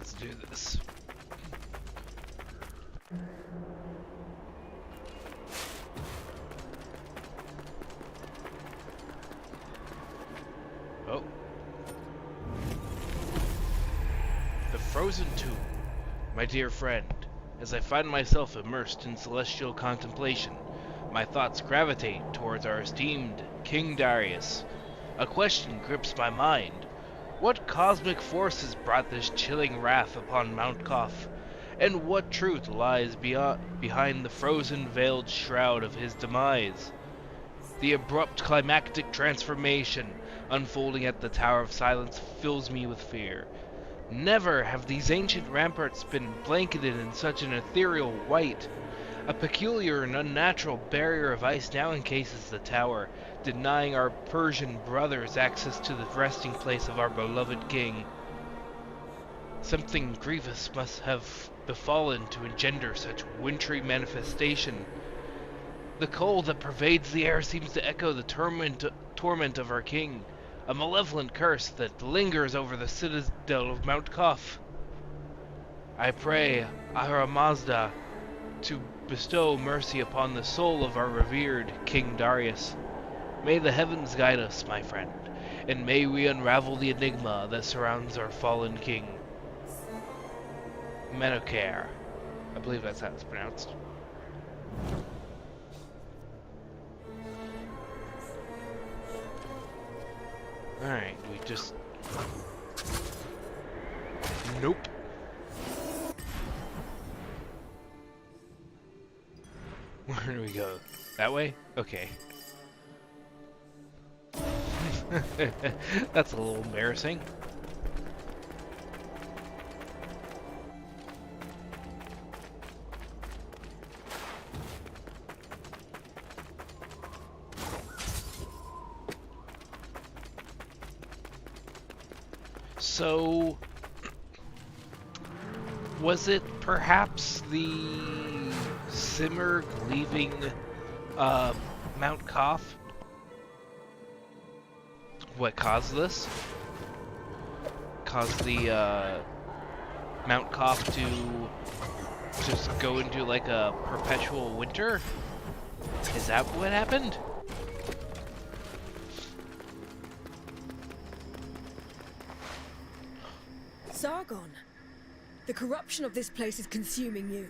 let's do this. Oh. The Frozen Tomb. My dear friend, as I find myself immersed in celestial contemplation, my thoughts gravitate towards our esteemed King Darius. A question grips my mind. What cosmic forces brought this chilling wrath upon Mount Koth? And what truth lies behind the frozen veiled shroud of his demise? The abrupt climactic transformation unfolding at the Tower of Silence fills me with fear. Never have these ancient ramparts been blanketed in such an ethereal white. A peculiar and unnatural barrier of ice now encases the tower, denying our Persian brothers access to the resting place of our beloved king. Something grievous must have befallen to engender such wintry manifestation. The cold that pervades the air seems to echo the torment of our king, a malevolent curse that lingers over the citadel of Mount Koth. I pray Ahura Mazda to bestow mercy upon the soul of our revered King Darius. May the heavens guide us, my friend, and may we unravel the enigma that surrounds our fallen king. Menocare. I believe that's how it's pronounced. Alright, we just... Nope. Where do we go? That way? Okay. That's a little embarrassing. So, was it perhaps the Simurgh leaving Mount Koth what caused this? Caused the Mount Koth to just go into like a perpetual winter? Is that what happened? Sargon, the corruption of this place is consuming you.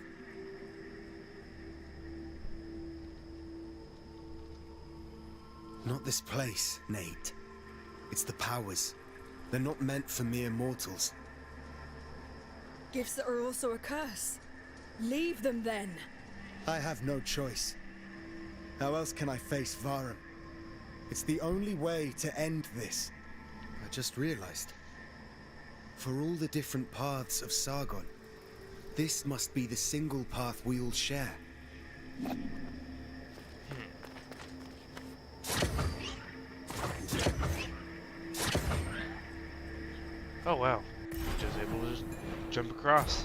Not this place, Nate. It's the powers. They're not meant for mere mortals. Gifts that are also a curse. Leave them then. I have no choice. How else can I face Varum? It's the only way to end this. I just realized. For all the different paths of Sargon, this must be the single path we all share. Oh wow, just able to just jump across.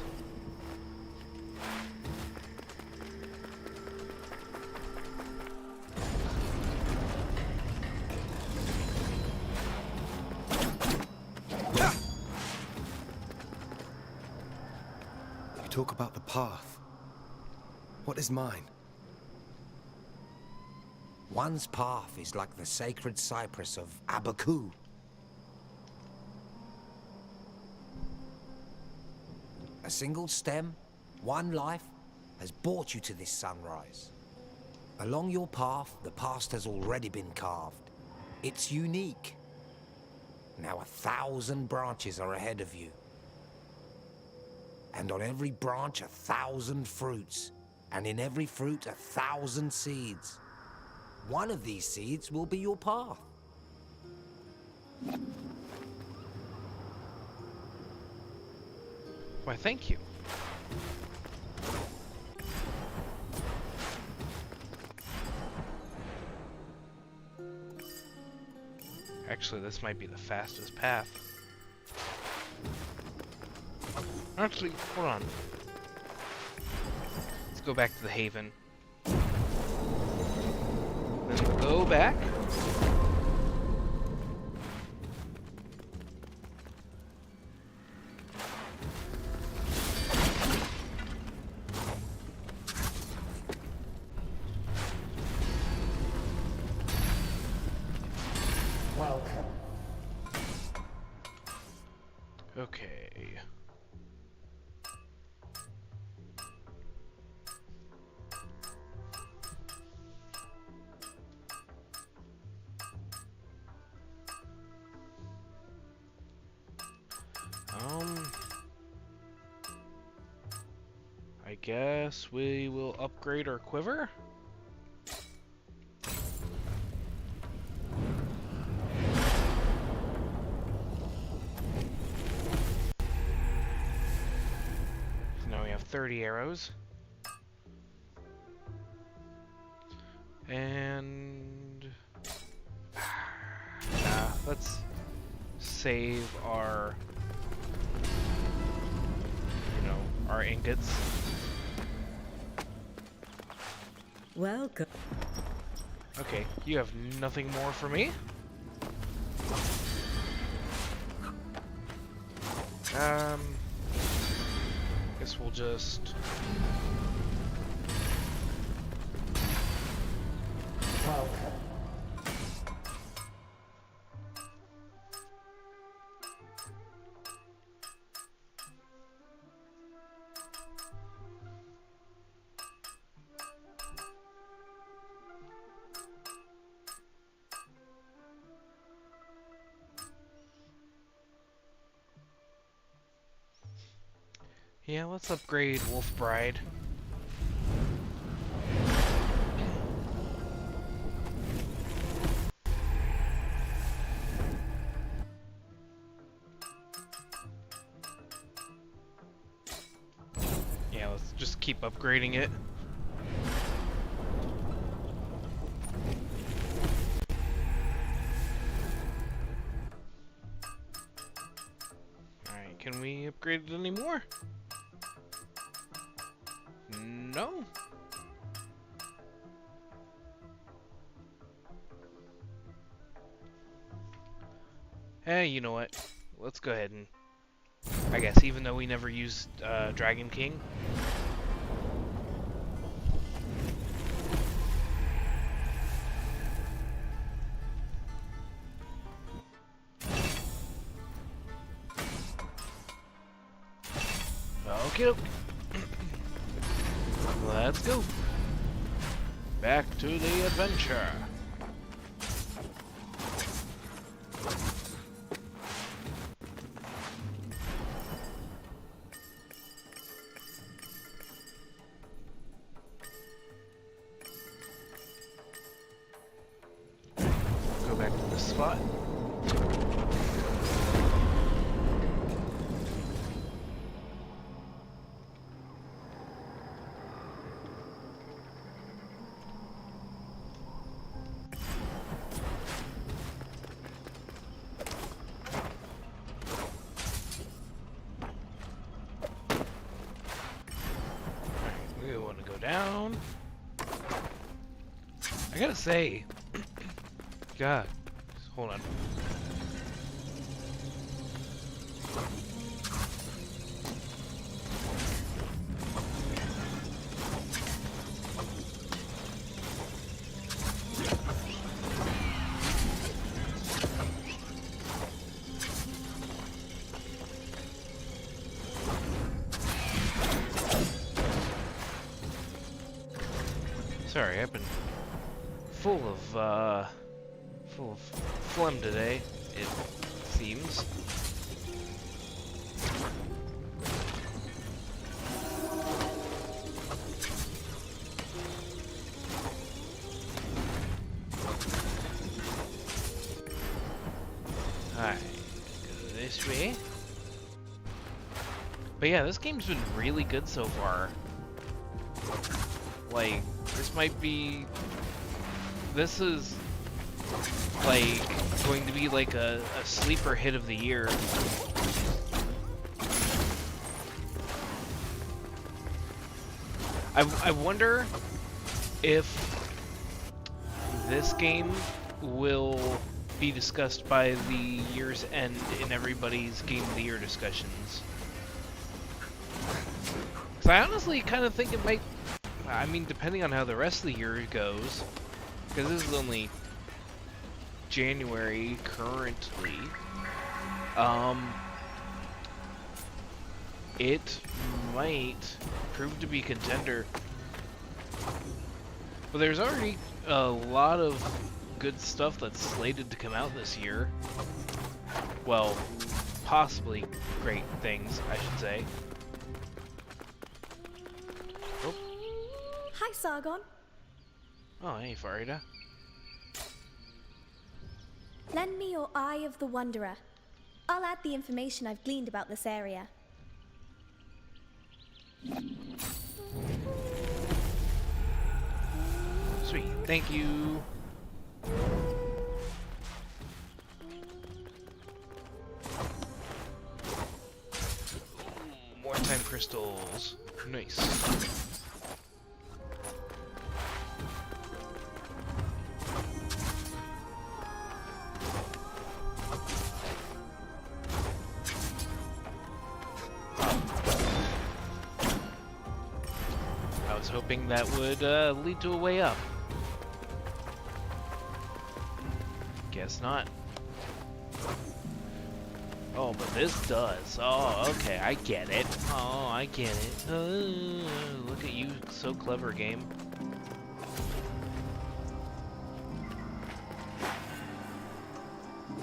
You talk about the path. What is mine? One's path is like the sacred cypress of Abaku. A single stem, one life, has brought you to this sunrise. Along your path, the past has already been carved. It's unique. Now 1,000 branches are ahead of you. And on every branch 1,000 fruits, and in every fruit 1,000 seeds. One of these seeds will be your path. Why, thank you. Actually, this might be the fastest path. Actually, hold on. Let's go back to the Haven. Then we'll go back. Okay. I guess we will upgrade our quiver. Now we have 30 arrows. And let's save our, our ingots. Welcome. Okay, you have nothing more for me? Guess we'll just... Yeah, let's upgrade Wolf Bride. Yeah, let's just keep upgrading it. Alright, can we upgrade it anymore? No? Hey, you know what? Let's go ahead and... I guess, even though we never used Dragon King. Okay. Let's go. Back to the adventure. Go back to this spot. We want to go down. I gotta say, God, hold on. Sorry, I've been full of phlegm today, it seems. Alright, go this way. But yeah, this game's been really good so far. Like, this might be... This is, like, going to be like a sleeper hit of the year. I wonder if this game will be discussed by the year's end in everybody's Game of the Year discussions. Because I honestly kind of think it might... I mean, depending on how the rest of the year goes, because this is only January currently. It might prove to be contender. But there's already a lot of good stuff that's slated to come out this year. Well, possibly great things, I should say. Oh, Hi, Sargon. oh hey, Farida. Lend me your Eye of the Wanderer. I'll add the information I've gleaned about this area. Sweet, thank you. More time crystals. Nice. I was hoping that would lead to a way up. Guess not. Oh, but this does. Oh, okay, I get it. Oh, I get it. Look at you, so clever, game.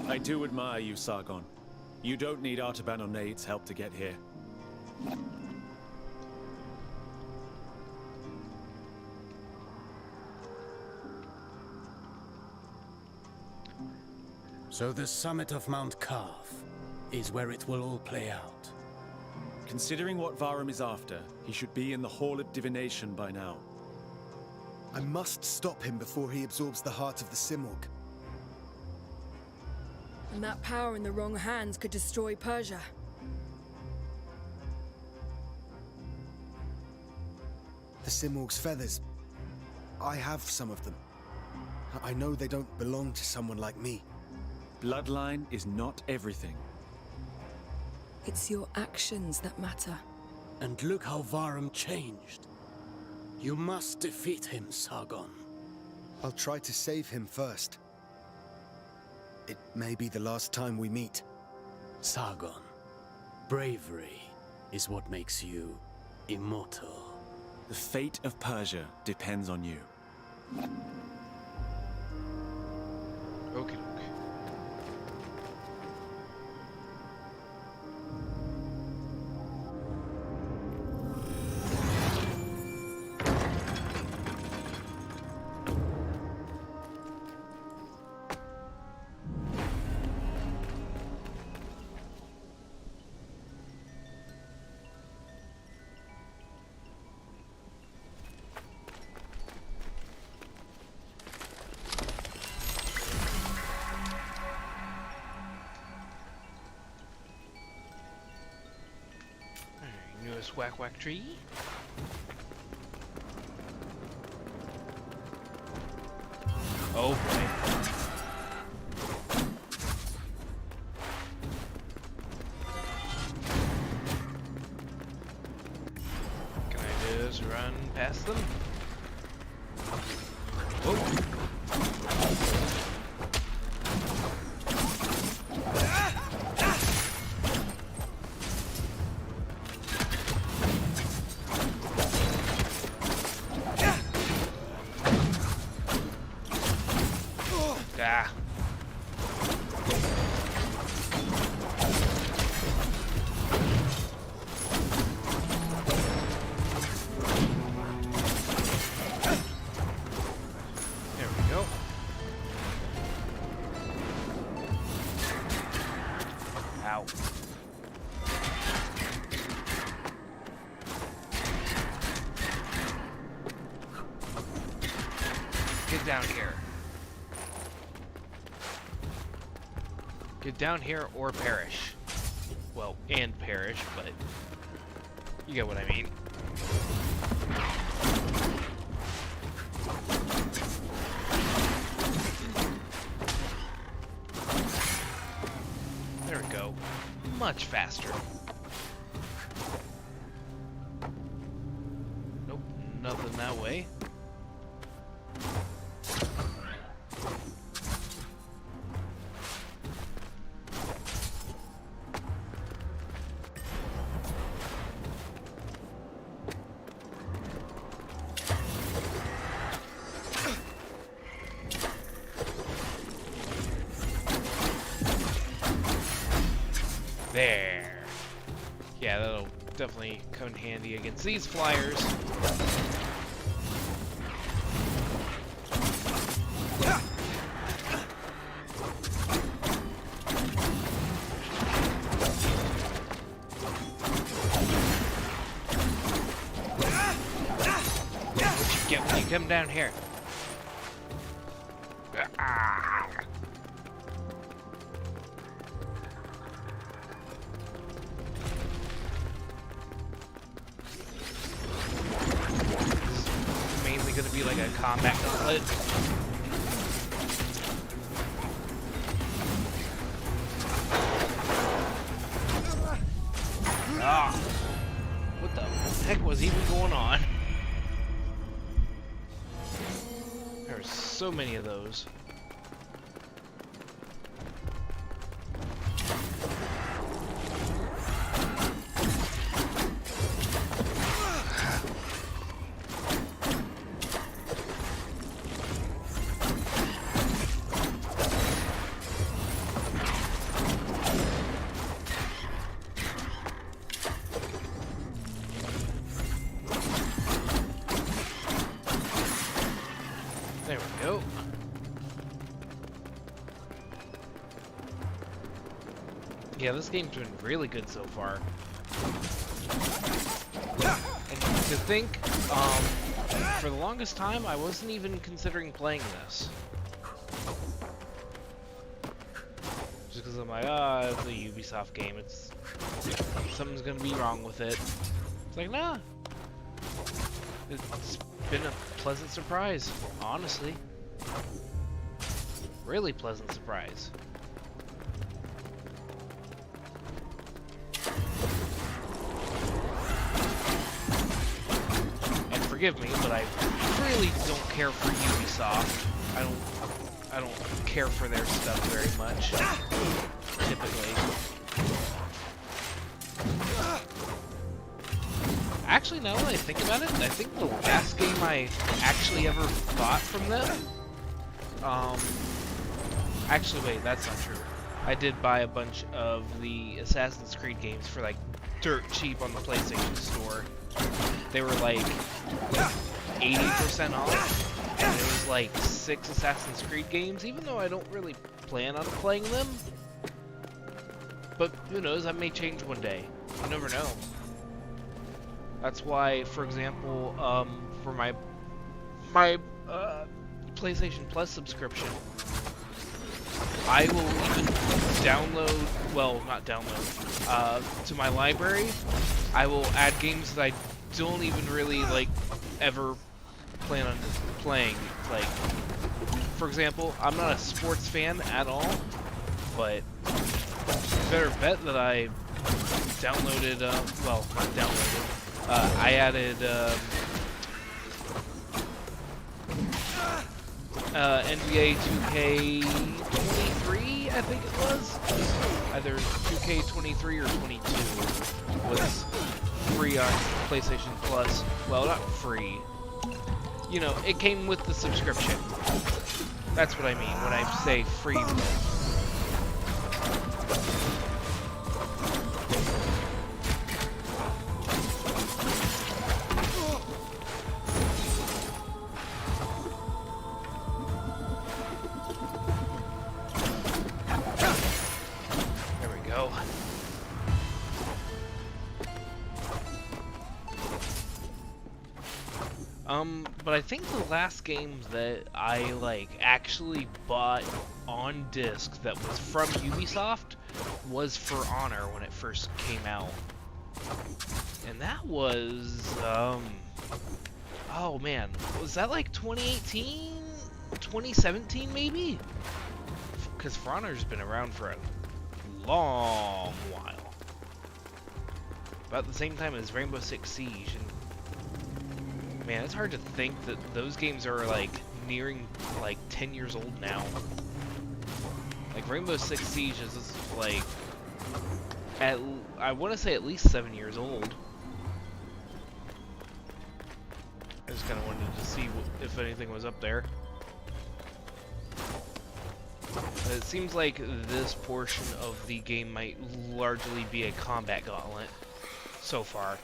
I do admire you, Sargon. You don't need Artaban or Nade's help to get here. So the summit of Mount Karth is where it will all play out. Considering what Varum is after, he should be in the Hall of Divination by now. I must stop him before he absorbs the heart of the Simorg. And that power in the wrong hands could destroy Persia. The Simorg's feathers. I have some of them. I know they don't belong to someone like me. Bloodline is not everything. It's your actions that matter. And look how Varum changed. You must defeat him, Sargon. I'll try to save him first. It may be the last time we meet. Sargon, bravery is what makes you immortal. The fate of Persia depends on you. Okay. Newest whack whack tree. Oh boy. Can I just run past them? Oh. Ah. There we go. Ow. Get down here. Get down here or perish. Well, and perish, but you get what I mean. There we go. Much faster. Nope, nothing that way. There. Yeah, that'll definitely come in handy against these flyers. What you get when you come down here? Mainly going to be like a combat gauntlet. Ah! What the heck was even going on? There's so many of those. There we go. Yeah, this game's been really good so far. And to think, for the longest time, I wasn't even considering playing this. Just because I'm like, it's a Ubisoft game. Something's gonna be wrong with it. It's like, nah. It's been a pleasant surprise, honestly. Really pleasant surprise. And forgive me, but I really don't care for Ubisoft. I don't care for their stuff very much, typically. Actually, now that I think about it, I think the last game I actually ever bought from them... Actually, wait, that's not true. I did buy a bunch of the Assassin's Creed games for, like, dirt cheap on the PlayStation Store. They were, like, 80% off, and it was, like, 6 Assassin's Creed games, even though I don't really plan on playing them. But, who knows, that may change one day. You never know. That's why, for example, for my PlayStation Plus subscription, I will even download, well, not download, to my library, I will add games that I don't even really, like, ever plan on playing. Like, for example, I'm not a sports fan at all, but you better bet that I downloaded, well, not downloaded, I added NBA 2K23, I think it was. Either 2K23 or 22 was free on PlayStation Plus. Well, not free. You know, it came with the subscription. That's what I mean when I say free. But I think the last game that I, like, actually bought on disc that was from Ubisoft was For Honor when it first came out. And that was, oh man, was that like 2018? 2017 maybe? Because For Honor's been around for a long while. About the same time as Rainbow Six Siege, and man, it's hard to think that those games are, like, nearing, like, 10 years old now. Like, Rainbow Six Siege is, like, I want to say at least 7 years old. I just kind of wanted to see if anything was up there. It seems like this portion of the game might largely be a combat gauntlet so far.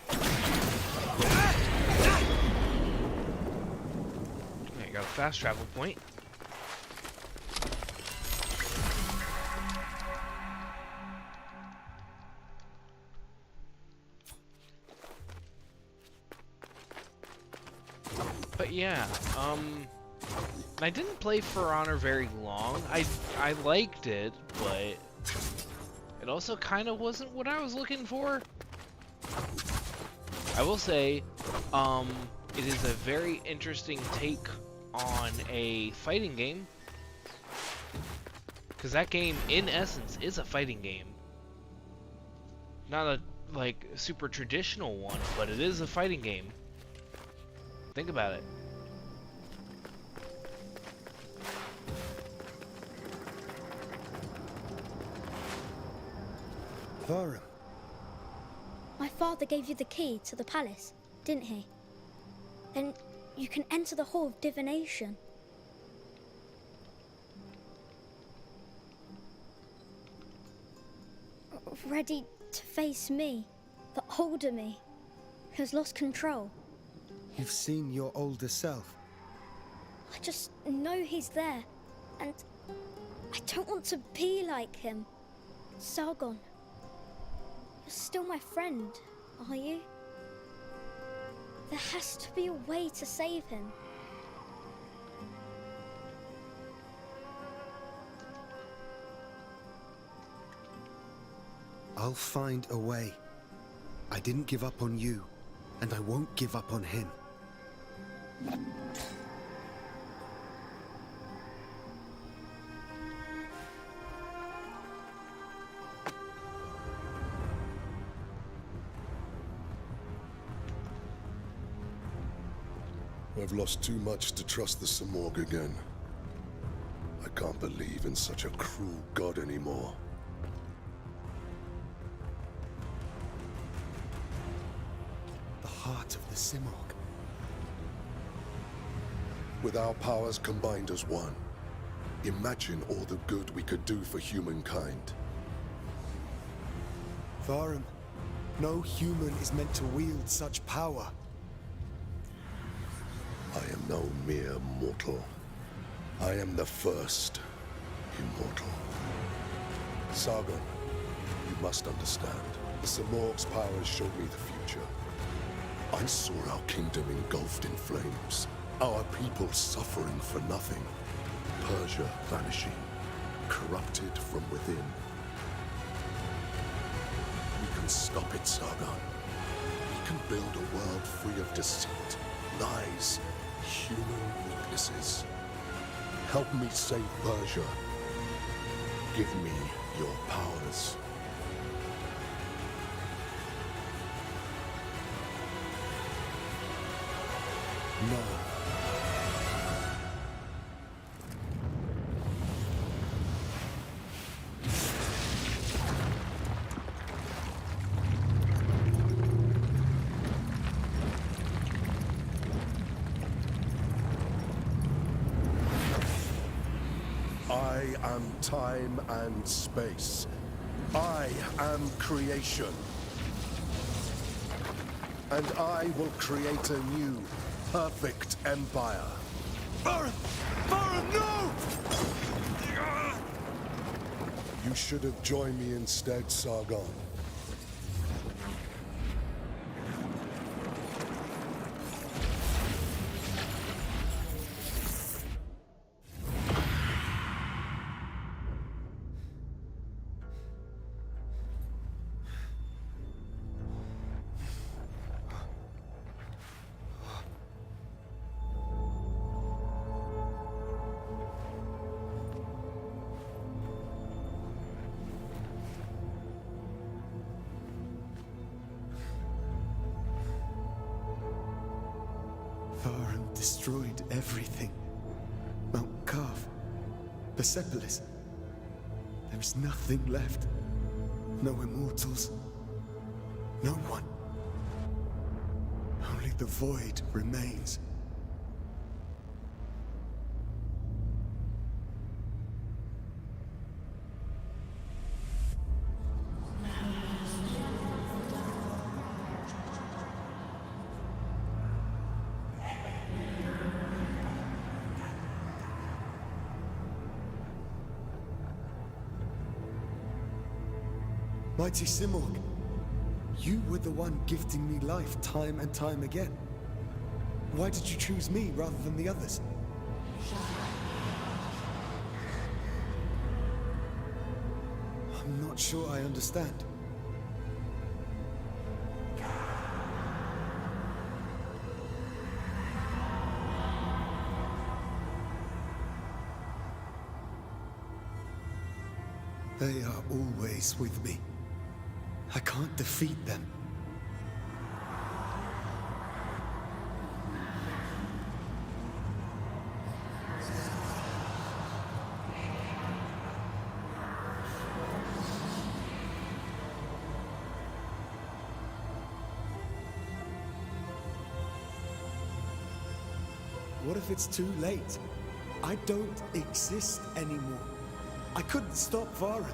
Okay, got a fast travel point. But yeah, I didn't play For Honor very long. I liked it, but it also kind of wasn't what I was looking for. I will say, it is a very interesting take on a fighting game. Because that game, in essence, is a fighting game. Not a, like, super traditional one, but it is a fighting game. Think about it. Varum. My father gave you the key to the palace, didn't he? Then you can enter the Hall of Divination. Ready to face me, the older me, who has lost control. You've seen your older self. I just know he's there, and I don't want to be like him. Sargon, you're still my friend, are you? There has to be a way to save him. I'll find a way. I didn't give up on you, and I won't give up on him. I've lost too much to trust the Simorg again. I can't believe in such a cruel god anymore. The heart of the Simorg. With our powers combined as one, imagine all the good we could do for humankind. Varum, no human is meant to wield such power. I am no mere mortal. I am the first immortal. Sargon, you must understand. The Simorg's powers showed me the future. I saw our kingdom engulfed in flames. Our people suffering for nothing. Persia vanishing. Corrupted from within. We can stop it, Sargon. We can build a world free of deceit, lies, human weaknesses. Help me save Persia. Give me your powers. No. I am time and space. I am creation. And I will create a new, perfect empire. Varum! Varum, no! You should have joined me instead, Sargon. Varum destroyed everything. Mount Carve, Persepolis. There is nothing left. No immortals. No one. Only the void remains. Mighty Simorg, you were the one gifting me life time and time again. Why did you choose me rather than the others? I'm not sure I understand. They are always with me. I can't defeat them. What if it's too late? I don't exist anymore. I couldn't stop Varen.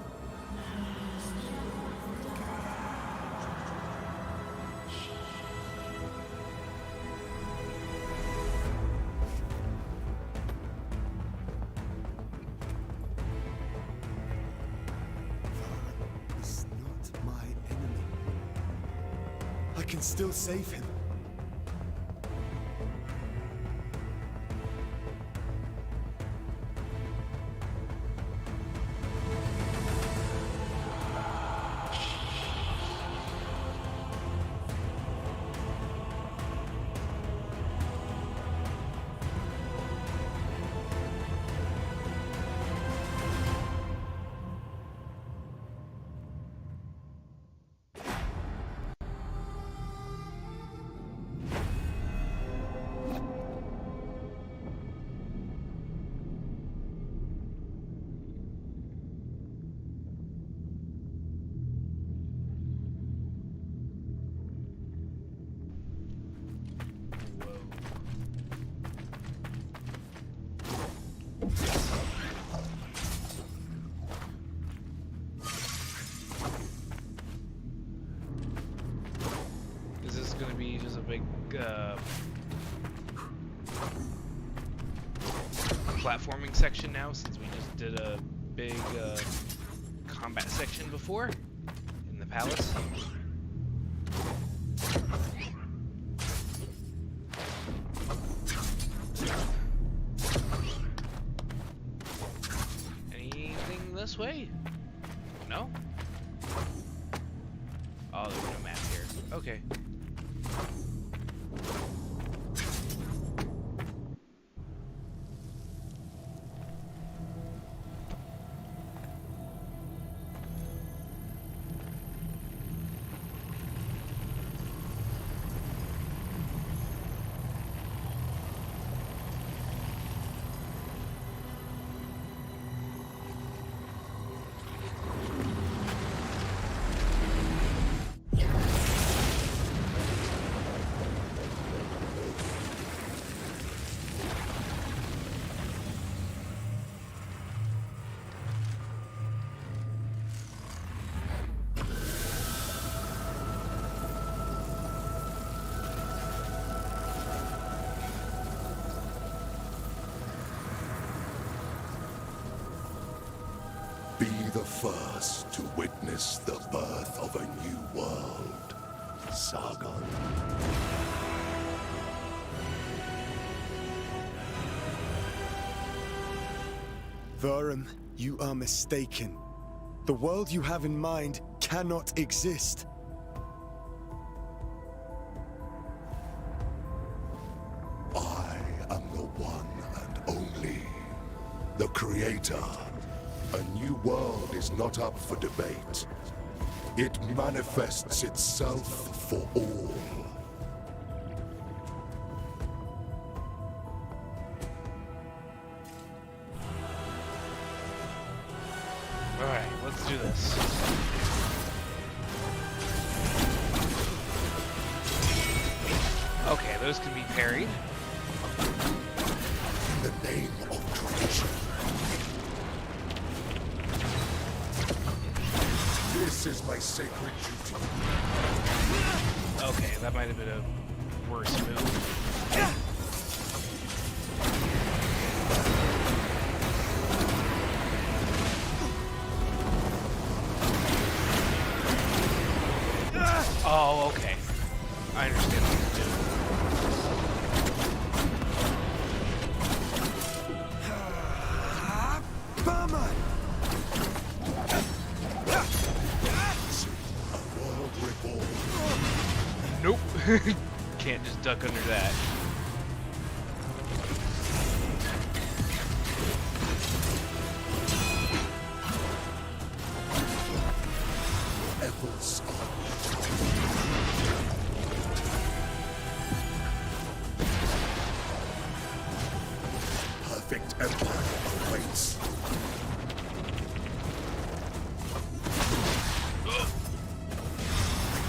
Varen is not my enemy. I can still save him. Is this gonna be just a big platforming section now, since we just did a big combat section before in the palace? Anything this way? No? Oh, there's no map here. Okay. Be the first to witness the birth of a new world, Sargon. Varen, you are mistaken. The world you have in mind cannot exist. I am the one and only, the creator. A new world is not up for debate. It manifests itself for all. Alright, let's do this. Okay, those can be parried. In the name of creation. This is my sacred duty. Okay, that might have been a worse move. Oh, okay. I understand what you're doing. Bummer! A world reborn. Nope. Can't just duck under that. Echoes perfect empire awaits.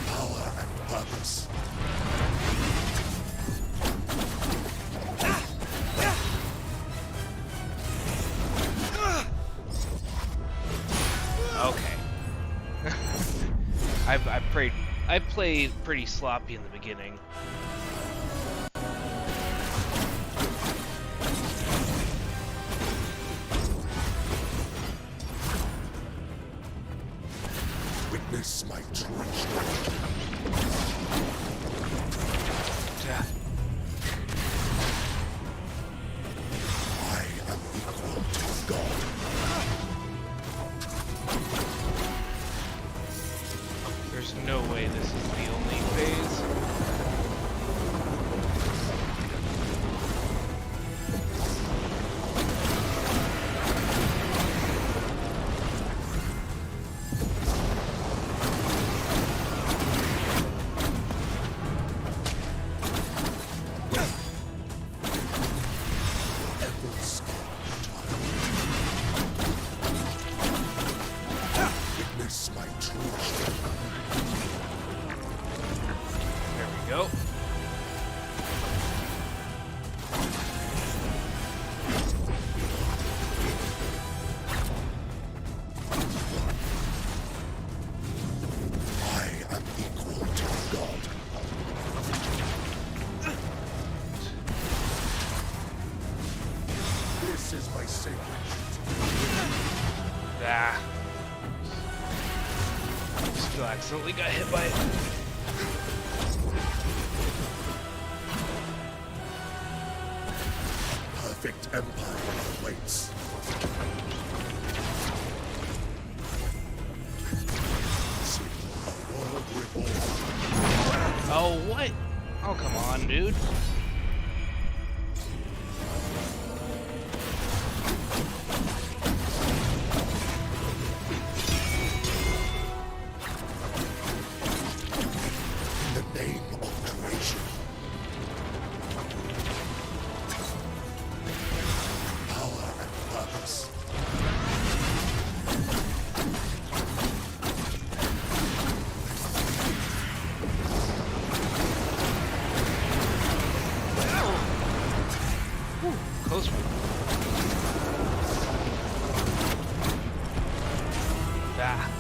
Power and purpose. Okay. I played pretty sloppy in the beginning. Witness my true strength. Yeah. I am equal to God. There's no way this is the only phase. Echoes witness my true strength. There we go. I am equal to God. This is my sacred. Ah. Still accidentally got hit by it. Perfect empire awaits. See, a world reborn. Oh, what? Oh, come on, dude. In the name of creation. Power and purpose. Close one. Ah.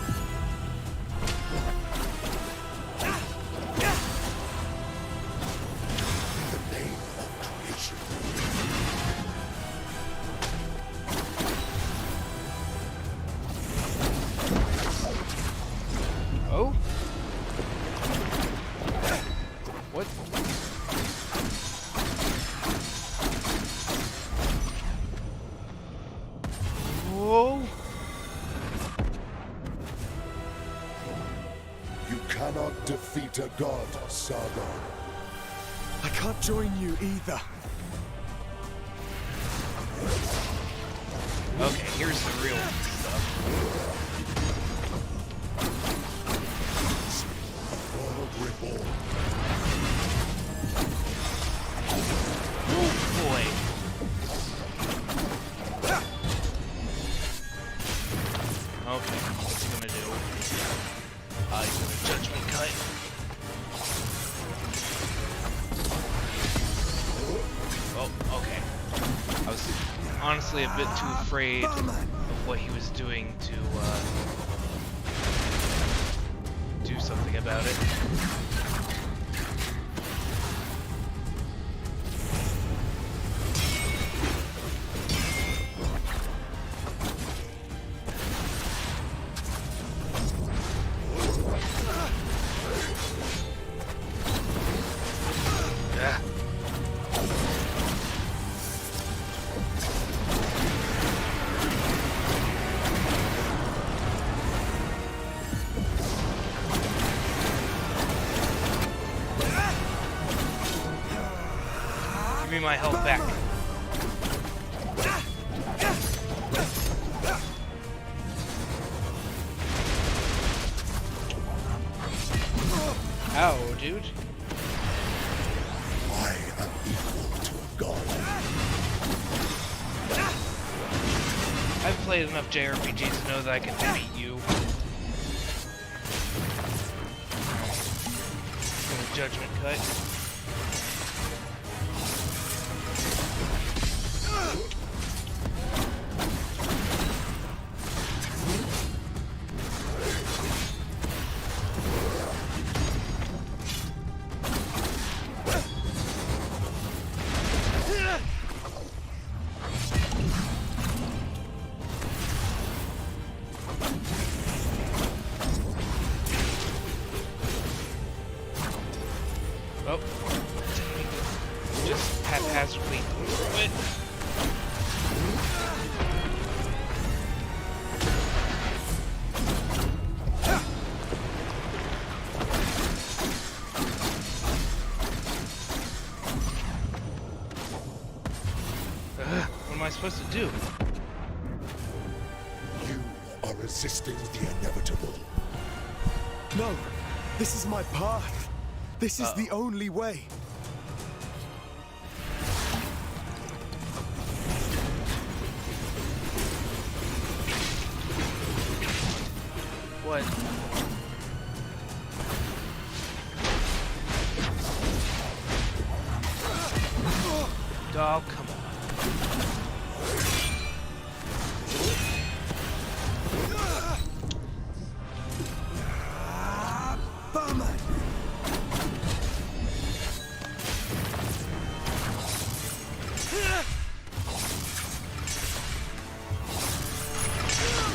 In the name of creation. Oh? What? Whoa. You cannot defeat a god, Sargon. I can't join you either. Okay, here's the real stuff. World reborn. Oh boy. Okay, what's he gonna do? He's gonna judgment cut. Oh, okay. I was honestly a bit too afraid of what he was doing to do something about it. me my health back. Ow, dude. I am equal to a god. I've played enough JRPGs to know that I can beat you. In a judgment cut. Oh, just haphazardly through it. What am I supposed to do? You are resisting the inevitable. No, this is my path. This is the only way. What? Oh, come on.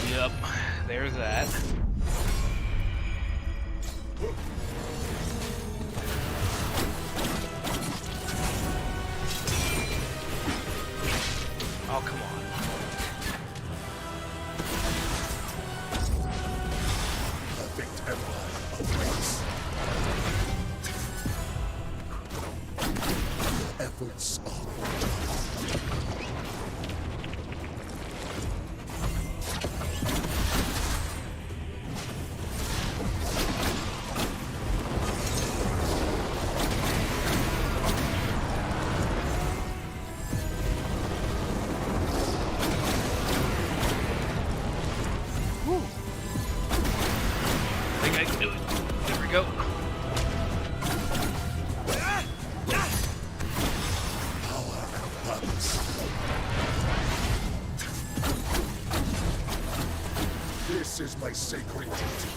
Yep, there's that. Oh, come on. Perfect empire awaits. Your efforts are I think I can do it. There we go. power and purpose. This is my sacred duty.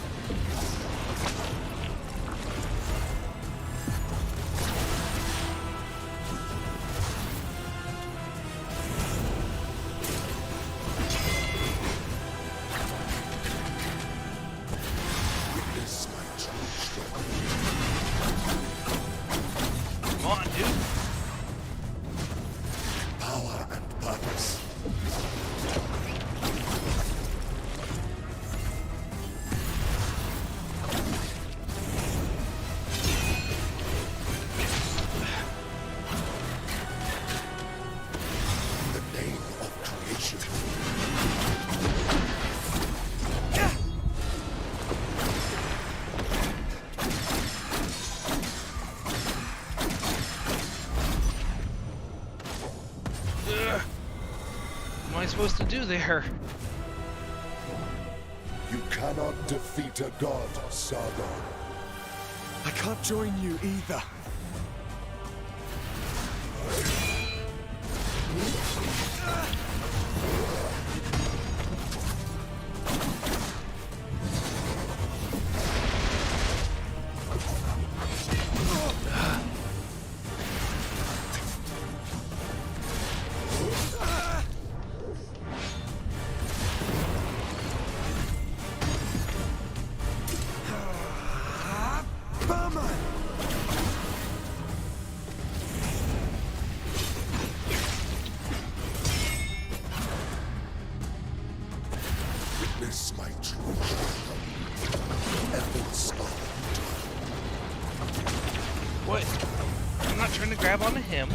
Witness my true struggle. Come on, dude. Power and purpose. In the name of creation. Ugh. What am I supposed to do there? You cannot defeat a god, Sargon. I can't join you either. Witness my true struggle. Efforts are What? I'm not trying to grab onto him.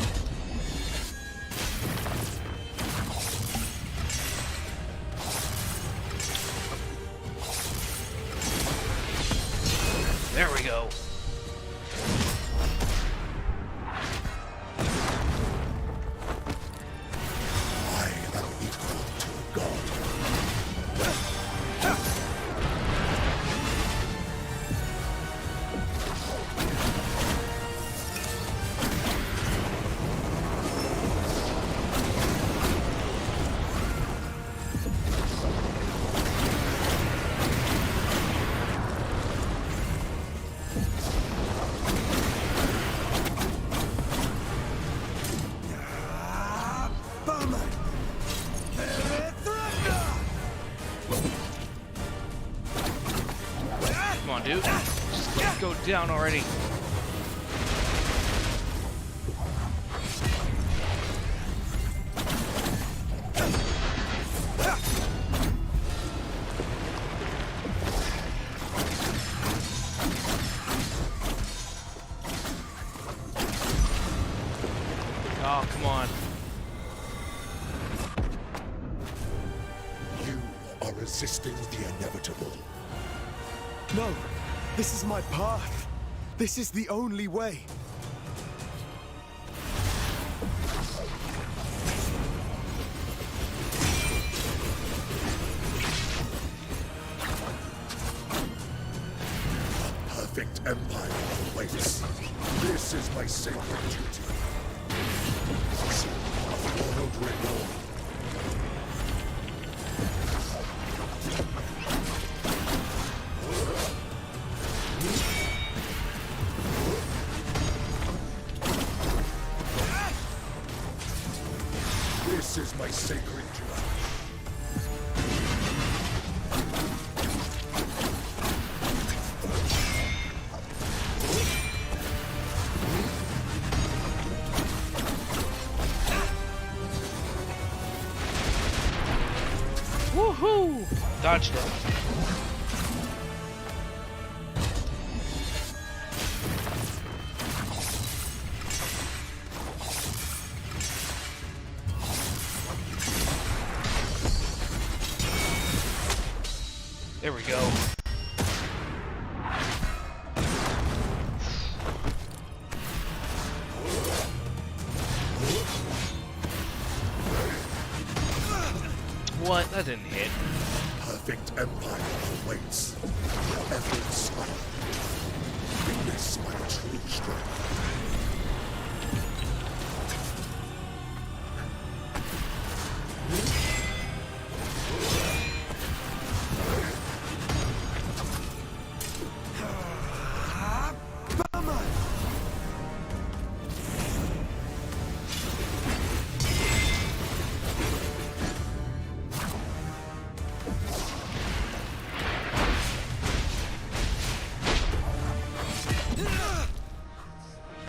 on, dude. Just let go down already. Oh, come on. You are resisting the inevitable. No, this is my path. This is the only way. Perfect empire awaits. This is my sacred duty. World reborn. This is my sacred duty. Woohoo! Dodged it. There we go. What? That didn't hit. Perfect empire awaits. Every son. Witness my true strength.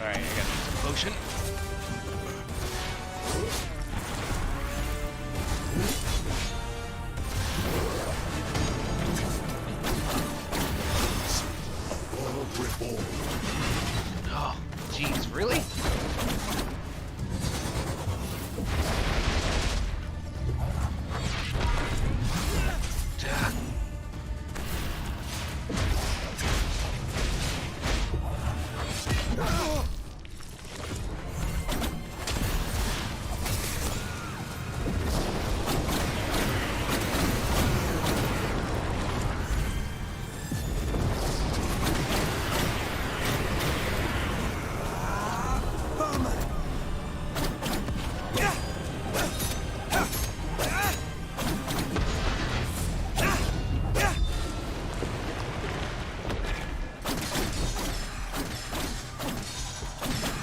Alright, I got some potion. World reborn. Oh, jeez, really?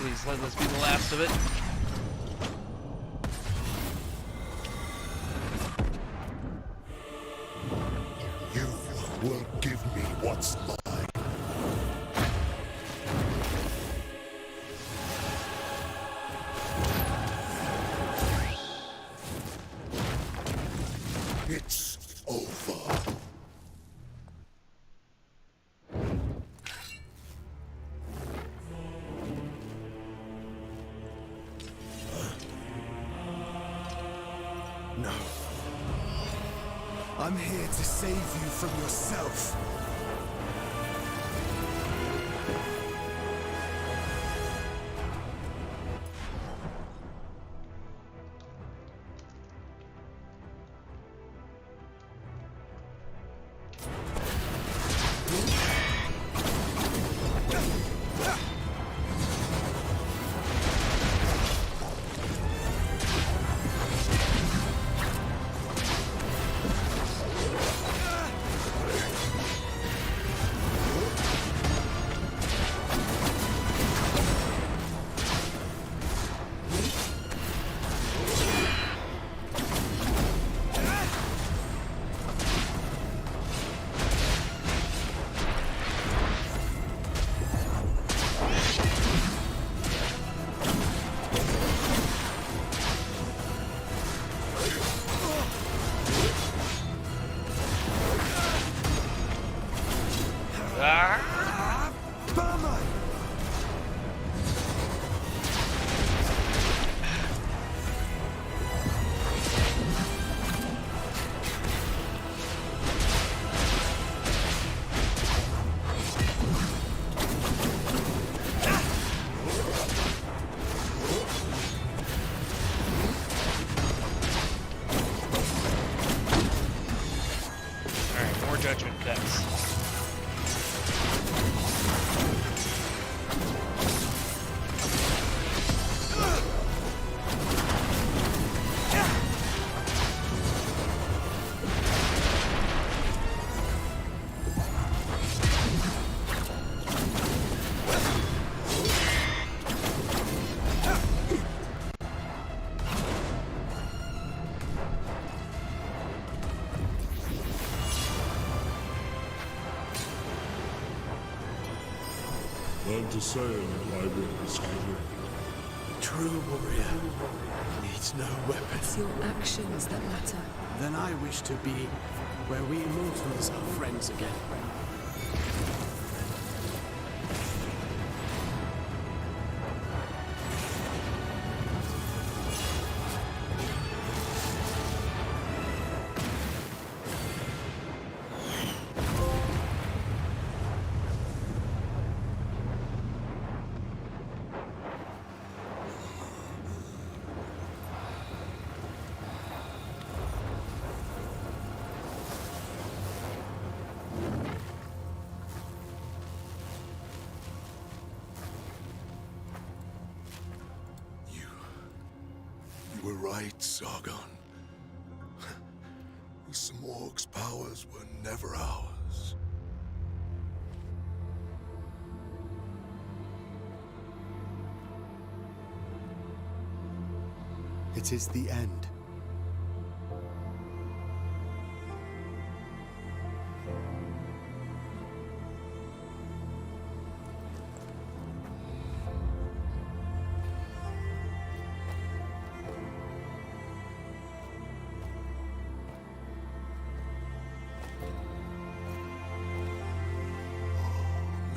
Please let this be the last of it. You will give me what's mine. It's over. No. I'm here to save you from yourself. Ah! Barman! Alright, more judgment cuts. Learn to sail and I will rescue you. True warrior needs no weapon. It's your actions that matter. Then I wish to be where we immortals are friends again. You were right, Sargon. The Simorg's powers were never ours. It is the end.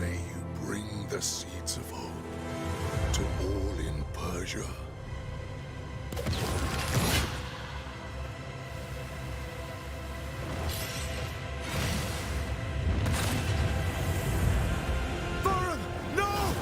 May you bring the seeds of hope to all in Persia. Varun, no!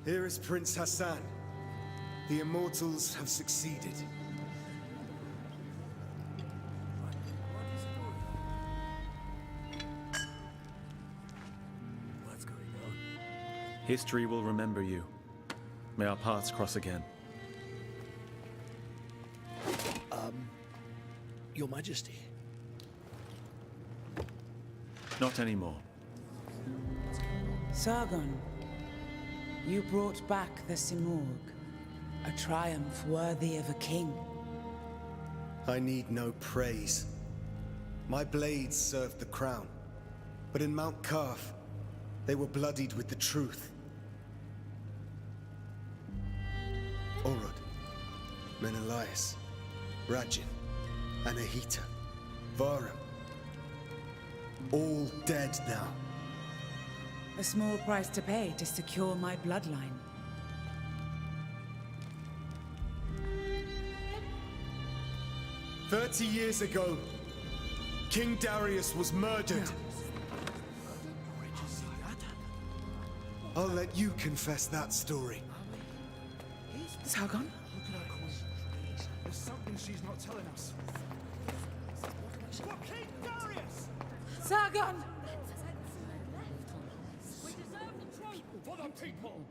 Here is Prince Hassan. The Immortals have succeeded. History will remember you. May our paths cross again. Your Majesty. Not anymore. Sargon, you brought back the Simurgh, a triumph worthy of a king. I need no praise. My blades served the crown, but in Mount Kaf, they were bloodied with the truth. Orod, Menelaus, Rajin, Anahita, Varum. All dead now. A small price to pay to secure my bloodline. 30 years ago, King Darius was murdered. I'll let you confess that story. Sargon? There's something she's not telling us. King Darius! Sargon! For the people!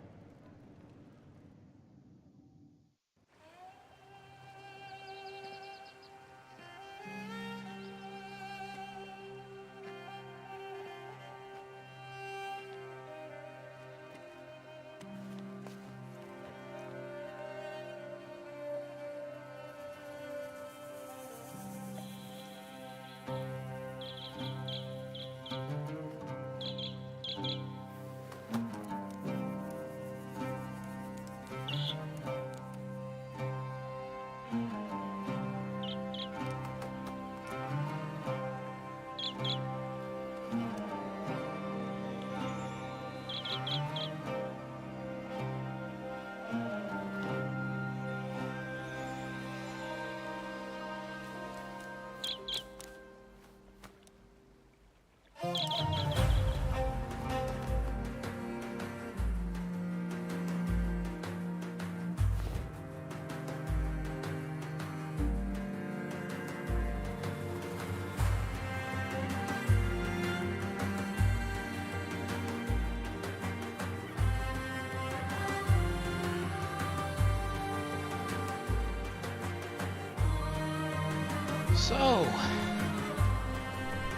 So,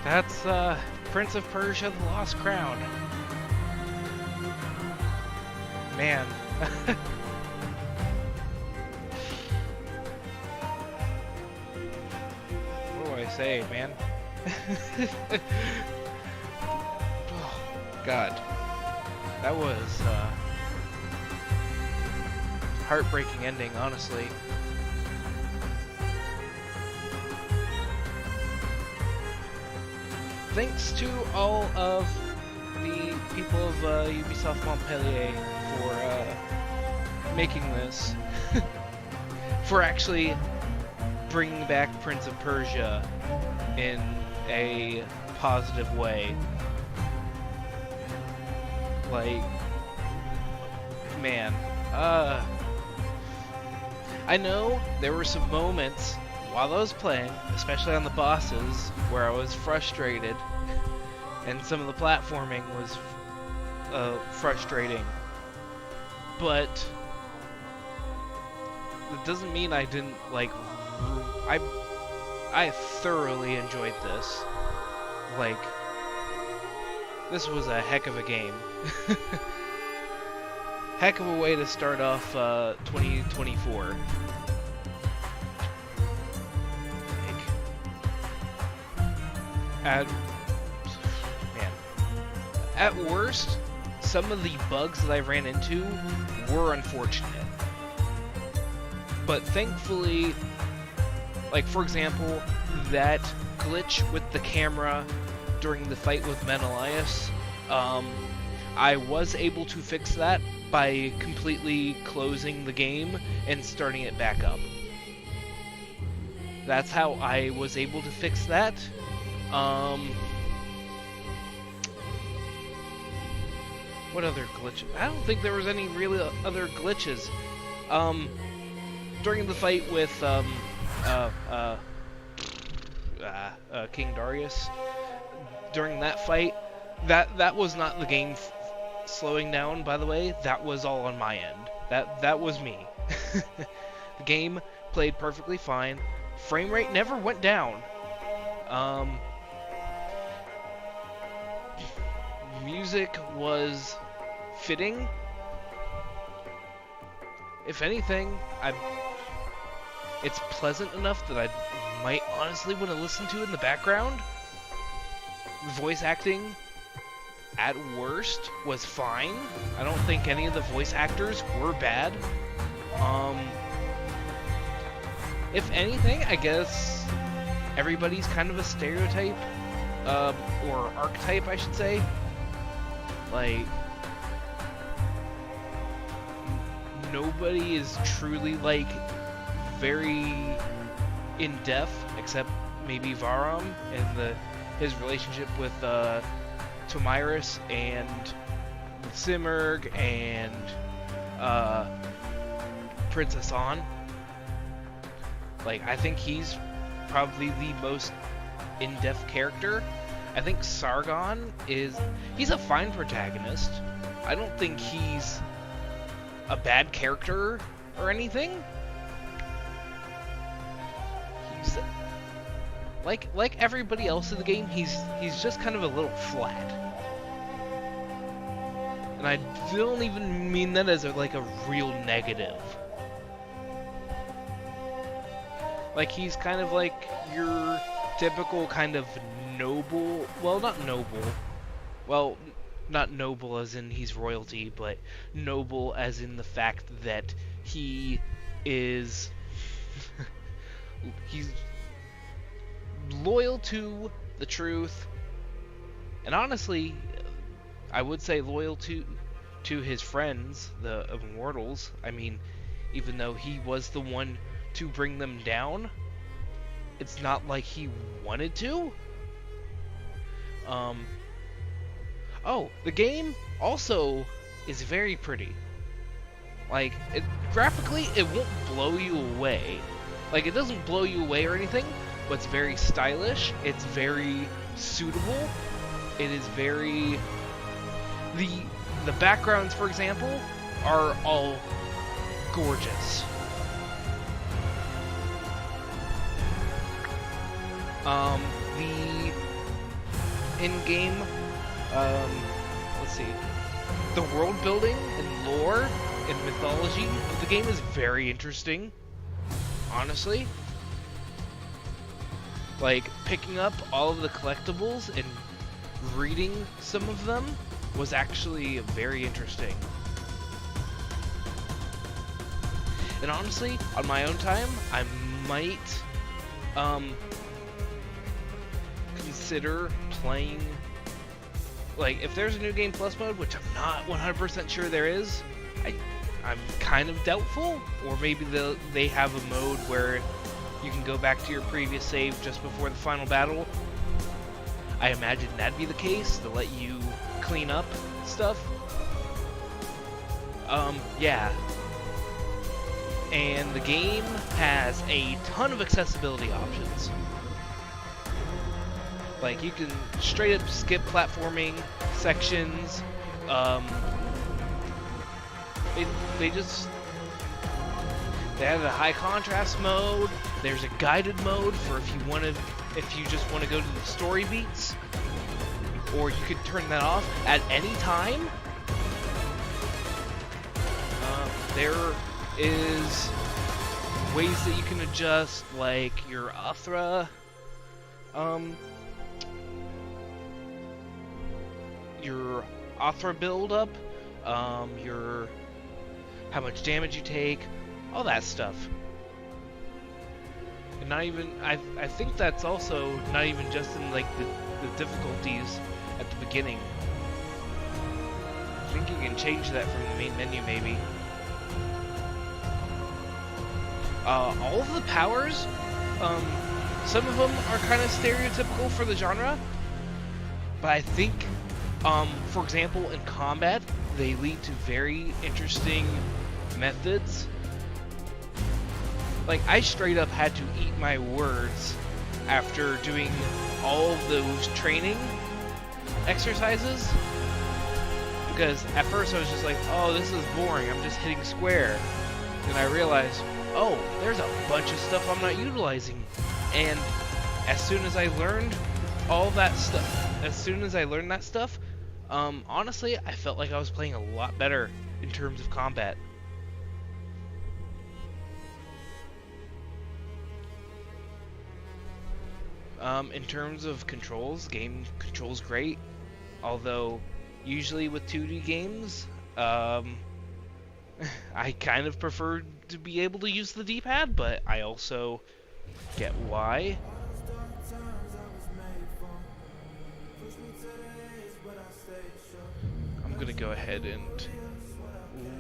that's Prince of Persia: The Lost Crown. Man. What do I say, man? Oh, God. That was heartbreaking ending, honestly. Thanks to all of the people of Ubisoft Montpellier for making this, for actually bringing back Prince of Persia in a positive way. Like, man, I know there were some moments while I was playing, especially on the bosses, where I was frustrated, and some of the platforming was frustrating, but it doesn't mean I didn't, like, I thoroughly enjoyed this. Like, this was a heck of a game. Heck of a way to start off 2024. Man, at worst, some of the bugs that I ran into were unfortunate. But thankfully, like, for example, that glitch with the camera during the fight with Menelaus, I was able to fix that by completely closing the game and starting it back up. That's how I was able to fix that. What other glitches? I don't think there was any really other glitches. During the fight with King Darius, during that fight, that was not the game slowing down, by the way, that was all on my end. That was me. The game played perfectly fine. Frame rate never went down. Music was fitting. If anything, it's pleasant enough that I might honestly want to listen to it in the background. Voice acting, at worst, was fine. I don't think any of the voice actors were bad. If anything, I guess everybody's kind of a stereotype, or archetype, I should say. Like, nobody is truly, like, very in-depth, except maybe Varam and his relationship with Tomiris and Simurg and Princess Anne. Like, I think he's probably the most in-depth character. I think Sargon he's a fine protagonist. I don't think he's a bad character or anything. He's like everybody else in the game, he's just kind of a little flat. And I don't even mean that as a real negative. Like, he's kind of like your typical kind of noble, well, not noble. Well, not noble as in he's royalty, but noble as in the fact that he is he's loyal to the truth, and honestly, I would say loyal to his friends, the immortals. I mean, even though he was the one to bring them down, it's not like he wanted to. Oh, the game also is very pretty. Like, graphically, it won't blow you away. Like, it doesn't blow you away or anything, but it's very stylish. It's very suitable. It is very... The backgrounds, for example, are all gorgeous. The in-game, let's see, the world building and lore and mythology of the game is very interesting, honestly. Like, picking up all of the collectibles and reading some of them was actually very interesting. And honestly, on my own time, I might consider playing, like, if there's a new game plus mode, which I'm not 100% sure there is. I'm kind of doubtful, or maybe they have a mode where you can go back to your previous save just before the final battle. I imagine that'd be the case, to let you clean up stuff. Yeah. And the game has a ton of accessibility options. Like, you can straight up skip platforming sections. They have a high contrast mode. There's a guided mode for if you just want to go to the story beats, or you could turn that off at any time. There is ways that you can adjust, like your Athra, build up, your how much damage you take, all that stuff. And not even, I think that's also not even just in like the difficulties at the beginning. I think you can change that from the main menu maybe. All of the powers, some of them are kind of stereotypical for the genre, but I think, for example, in combat, they lead to very interesting methods. Like, I straight up had to eat my words after doing all of those training exercises, Because at first I was just like, oh, this is boring, I'm just hitting square. And I realized, oh, there's a bunch of stuff I'm not utilizing. And as soon as I learned all that stuff, honestly, I felt like I was playing a lot better in terms of combat. In terms of controls, game controls great. Although, usually with 2D games, I kind of prefer to be able to use the D-pad, but I also get why. I'm gonna go ahead and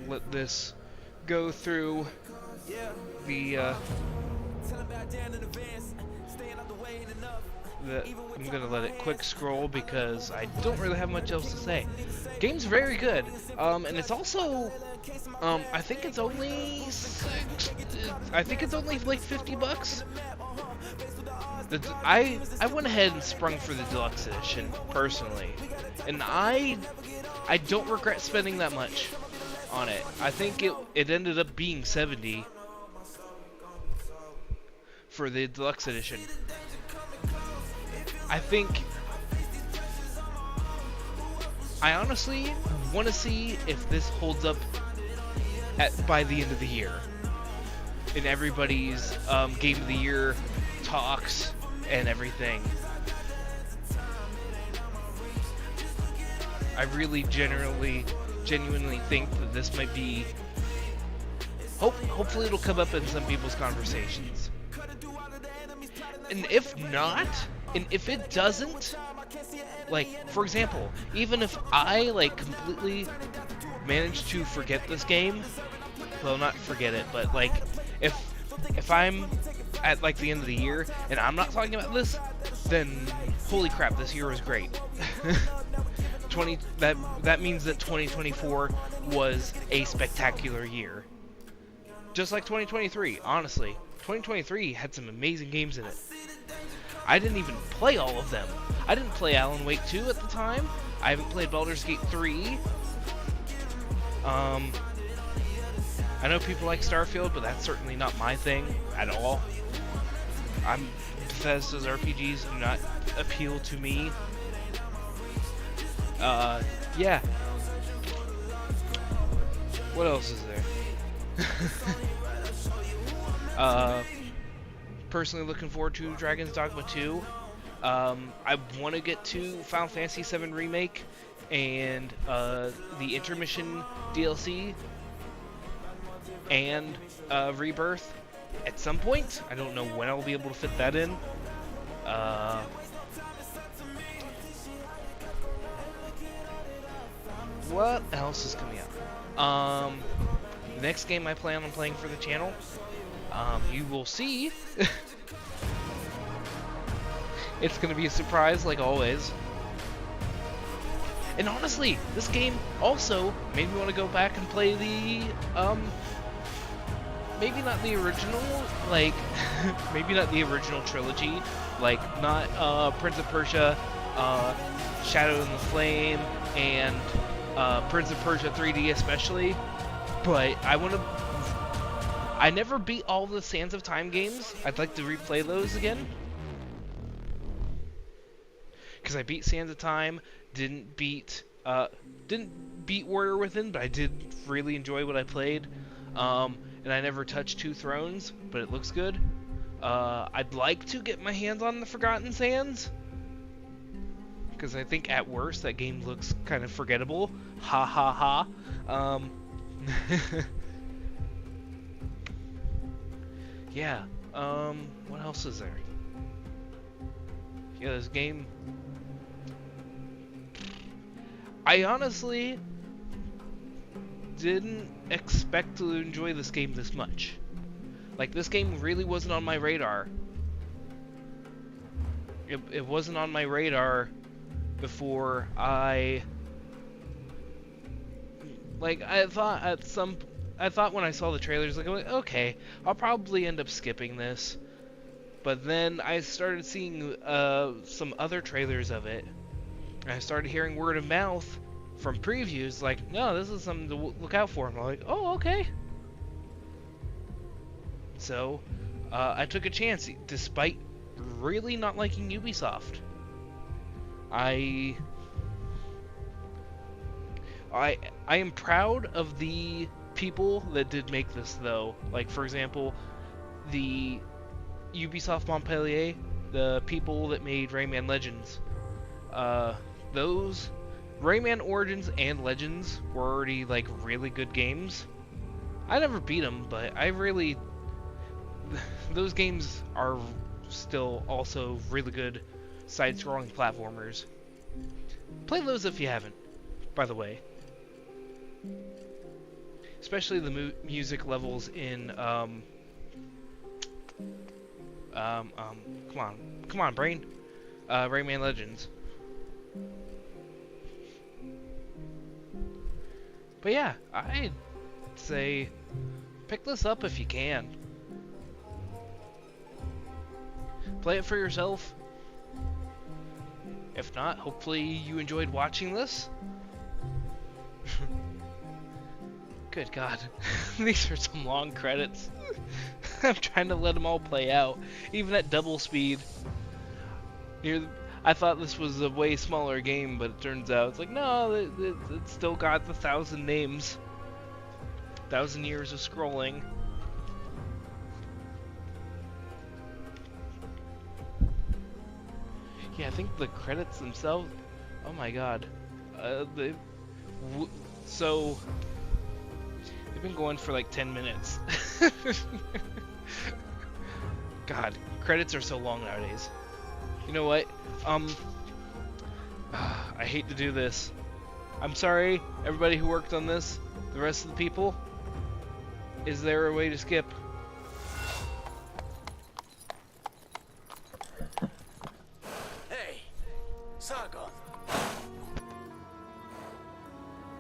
let this go through the I'm gonna let it quick scroll because I don't really have much else to say. Game's very good, and it's also, I think it's only like $50. I went ahead and sprung for the deluxe edition personally, and I don't regret spending that much on it. I think it ended up being $70 for the deluxe edition. I honestly want to see if this holds up by the end of the year in everybody's Game of the Year talks and everything. I really genuinely think that this might be. Hopefully, it'll come up in some people's conversations. And if not, and if it doesn't, like, for example, even if I, like, completely manage to forget this game, well, not forget it, but, like, if I'm at, like, the end of the year, and I'm not talking about this, then, holy crap, this year was great. That means that 2024 was a spectacular year. Just like 2023, honestly. 2023 had some amazing games in it. I didn't even play all of them. I didn't play Alan Wake 2 at the time. I haven't played Baldur's Gate 3. I know people like Starfield, but that's certainly not my thing at all. Bethesda's RPGs do not appeal to me. Yeah. What else is there? Personally looking forward to Dragon's Dogma 2. I want to get to Final Fantasy VII Remake and the Intermission DLC and Rebirth at some point. I don't know when I'll be able to fit that in. What else is coming out? The next game I plan on playing for the channel, you will see. It's gonna be a surprise, like always. And honestly, this game also made me want to go back and play the, maybe not the original, like, maybe not the original trilogy, like, not, Prince of Persia, Shadow in the Flame, and, Prince of Persia 3D especially, but I never beat all the Sands of Time games. I'd like to replay those again. Because I beat Sands of Time, didn't beat Warrior Within, but I did really enjoy what I played. And I never touched Two Thrones, but it looks good. I'd like to get my hands on the Forgotten Sands, because I think at worst that game looks kind of forgettable. Ha ha ha. Yeah. What else is there? Yeah, this game. I honestly didn't expect to enjoy this game this much. Like, this game really wasn't on my radar. It wasn't on my radar before I thought when I saw the trailers, like, okay, I'll probably end up skipping this. But then I started seeing some other trailers of it. I started hearing word of mouth, from previews, like, no, this is something to look out for. And I'm like, oh, okay. So, I took a chance, despite really not liking Ubisoft. I am proud of the people that did make this, though. Like, for example, the Ubisoft Montpellier, the people that made Rayman Legends. Those Rayman Origins and Legends were already like really good games. I never beat them, but I really those games are still also really good side-scrolling platformers. Play those if you haven't, by the way. Especially the music levels in come on, brain. Rayman Legends. But yeah, I'd say pick this up if you can. Play it for yourself. If not, hopefully you enjoyed watching this. Good God, these are some long credits. I'm trying to let them all play out, even at double speed. I thought this was a way smaller game, but it turns out it's like, no, it's still got the 1,000 names. 1,000 years of scrolling. Yeah, I think the credits themselves... Oh my god. So... They've been going for like 10 minutes. God, credits are so long nowadays. You know what? I hate to do this. I'm sorry, everybody who worked on this. The rest of the people. Is there a way to skip? Hey, Sargon.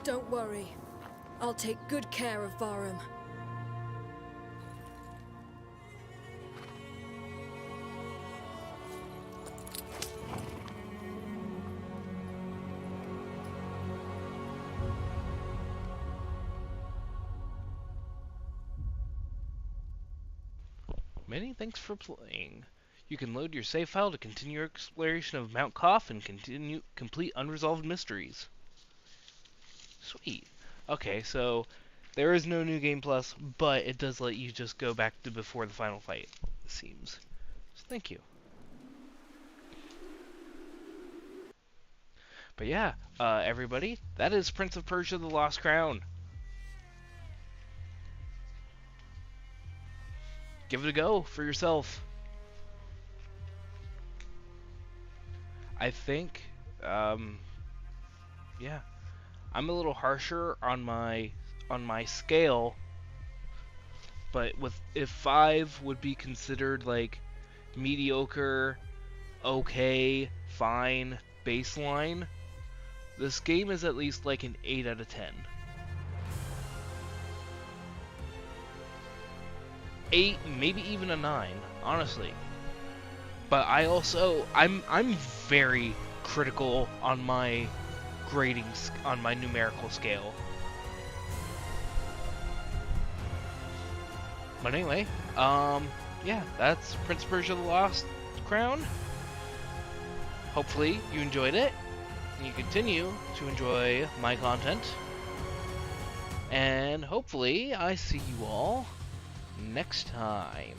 Don't worry. I'll take good care of Varum. Many thanks for playing. You can load your save file to continue your exploration of Mount Koth and complete unresolved mysteries. Sweet. Okay, so there is no New Game Plus, but it does let you just go back to before the final fight, it seems. So thank you. But yeah, everybody, that is Prince of Persia: The Lost Crown. Give it a go for yourself. I think, yeah, I'm a little harsher on my scale, but if 5 would be considered like mediocre, okay, fine, baseline, this game is at least like an 8 out of 10. 8, maybe even a 9, honestly. But I'm very critical on my grading, on my numerical scale. But anyway, yeah, that's Prince of Persia: The Lost Crown. Hopefully you enjoyed it, and you continue to enjoy my content. And hopefully I see you all next time.